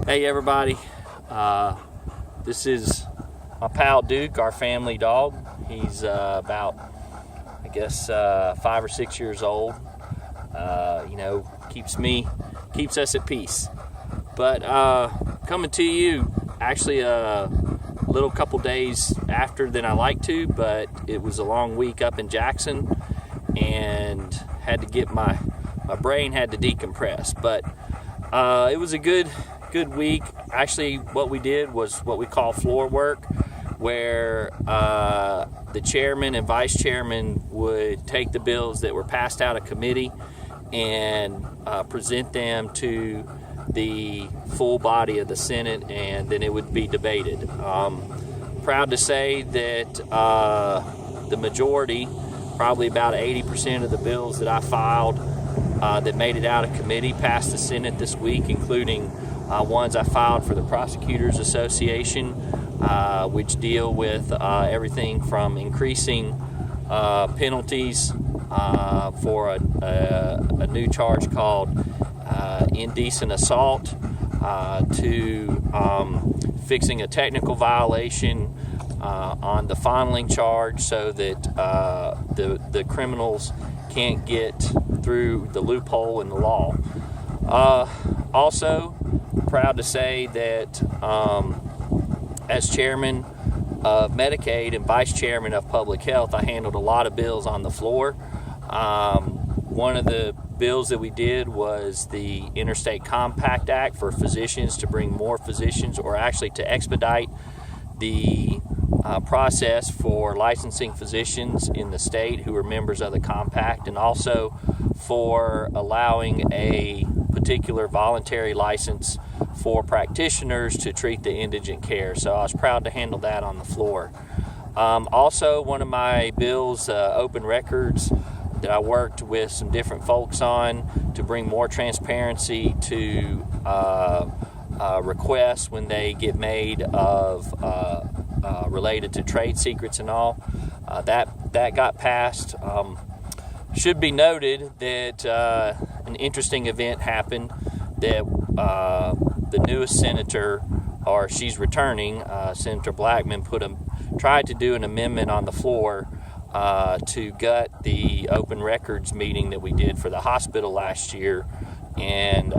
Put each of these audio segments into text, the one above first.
Hey everybody, this is my pal Duke, our family dog. He's about, I guess, 5 or 6 years old. Keeps us at peace. But coming to you, actually a little couple days after than I like to, but it was a long week up in Jackson, and had to get my brain had to decompress. But it was a good week. Actually, what we did was what we call floor work, where the chairman and vice chairman would take the bills that were passed out of committee and present them to the full body of the Senate, and then it would be debated. Proud to say that the majority, probably about 80% of the bills that I filed that made it out of committee passed the Senate this week, including ones I filed for the Prosecutors Association, which deal with everything from increasing penalties for a new charge called indecent assault to fixing a technical violation on the fondling charge, so that the criminals can't get through the loophole in the law. Also, proud to say that as chairman of Medicaid and vice chairman of public health, I handled a lot of bills on the floor. One of the bills that we did was the Interstate Compact Act for physicians, to bring more physicians, or actually to expedite the process for licensing physicians in the state who are members of the compact, and also for allowing a particular voluntary license for practitioners to treat the indigent care. So I was proud to handle that on the floor. Also, one of my bills, open records, that I worked with some different folks on to bring more transparency to requests when they get made of related to trade secrets and all. That got passed. Should be noted that an interesting event happened, that the newest senator, or she's returning, Senator Blackman, tried to do an amendment on the floor to gut the open records meeting that we did for the hospital last year, and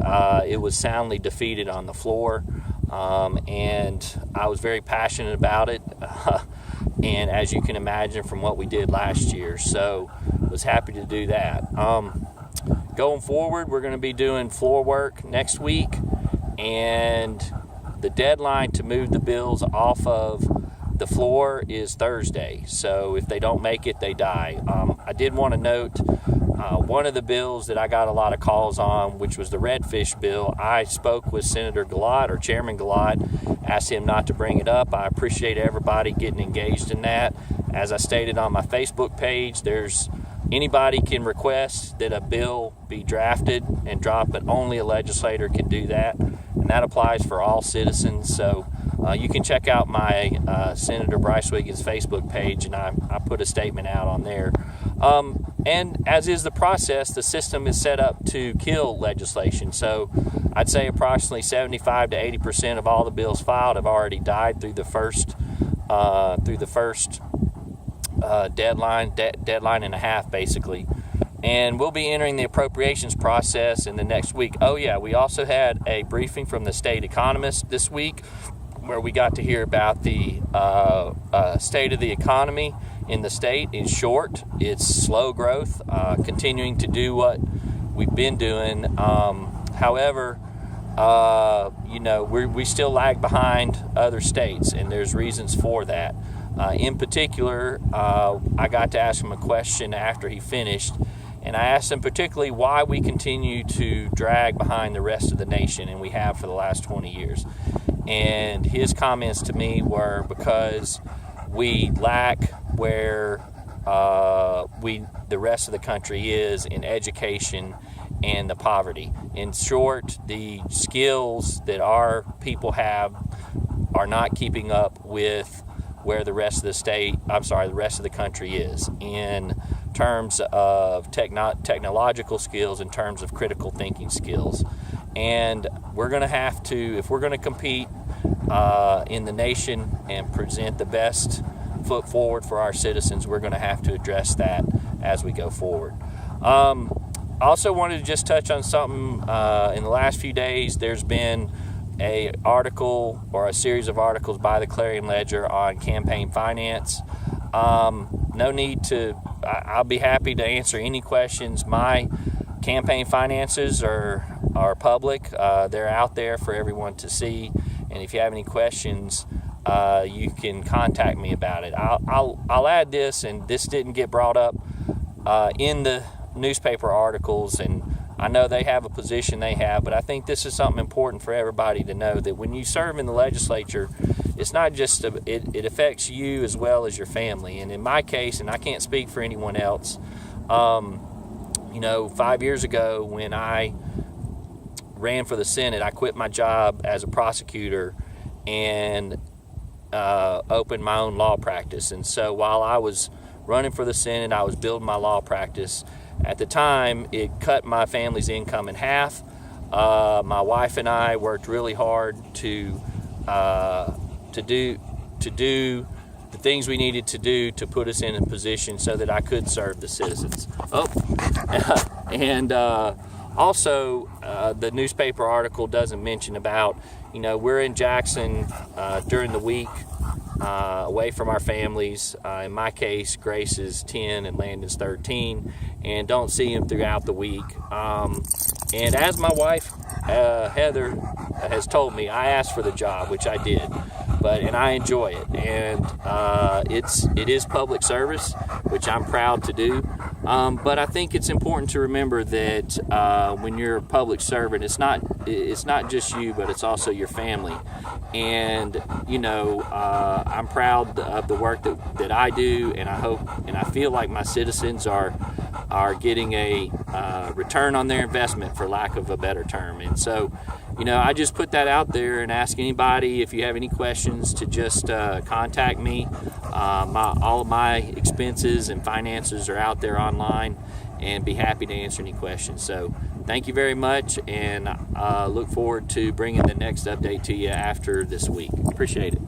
it was soundly defeated on the floor, and I was very passionate about it, and as you can imagine from what we did last year, so was happy to do that. Going forward, we're going to be doing floor work next week, and the deadline to move the bills off of the floor is Thursday, so if they don't make it, they die. I did want to note one of the bills that I got a lot of calls on, which was the redfish bill. I spoke with Senator Gillott, or Chairman Gillott, asked him not to bring it up. I appreciate everybody getting engaged in that. As I stated on my Facebook page, anybody can request that a bill be drafted and dropped, but only a legislator can do that, and that applies for all citizens. So you can check out my Senator Bryce Wiggins Facebook page, and I put a statement out on there. And as is the process, the system is set up to kill legislation. So I'd say approximately 75 to 80% of all the bills filed have already died through the first deadline and a half, basically. And we'll be entering the appropriations process in the next week. Oh yeah, we also had a briefing from the state economist this week, where we got to hear about the state of the economy in the state. In short, it's slow growth, continuing to do what we've been doing. However, we still lag behind other states, and there's reasons for that. In particular, I got to ask him a question after he finished, and I asked him particularly why we continue to drag behind the rest of the nation, and we have for the last 20 years. And his comments to me were because we lack where the rest of the country is in education and the poverty. In short, the skills that our people have are not keeping up with where the rest of the country is in terms of technological skills, in terms of critical thinking skills. and we're going to have to, if we're going to compete in the nation and present the best foot forward for our citizens, we're going to have to address that as we go forward. I also wanted to just touch on something. In the last few days, there's been a article or a series of articles by the Clarion Ledger on campaign finance. No need to, I'll be happy to answer any questions. My campaign finances are public. They're out there for everyone to see. And if you have any questions, you can contact me about it. I'll add this, and this didn't get brought up in the newspaper articles, and I know they have a position they have, but I think this is something important for everybody to know, that when you serve in the legislature, it's not just, it affects you as well as your family. And in my case, and I can't speak for anyone else, 5 years ago when I ran for the Senate, I quit my job as a prosecutor and opened my own law practice. And so while I was running for the Senate, I was building my law practice. At the time, it cut my family's income in half. My wife and I worked really hard to do the things we needed to do to put us in a position so that I could serve the citizens. Also, the newspaper article doesn't mention about, we're in Jackson during the week, away from our families. In my case, Grace is 10 and Landon's 13, and don't see him throughout the week. And as my wife, Heather, has told me, I asked for the job, which I did, and I enjoy it. And it is public service, which I'm proud to do. But I think it's important to remember that when you're a public servant, it's not just you, but it's also your family. And I'm proud of the work that I do, and I hope and I feel like my citizens are getting a return on their investment, for lack of a better term. And so, I just put that out there and ask anybody, if you have any questions, to just contact me. All of my expenses and finances are out there online, and be happy to answer any questions. So thank you very much, and look forward to bringing the next update to you after this week. Appreciate it.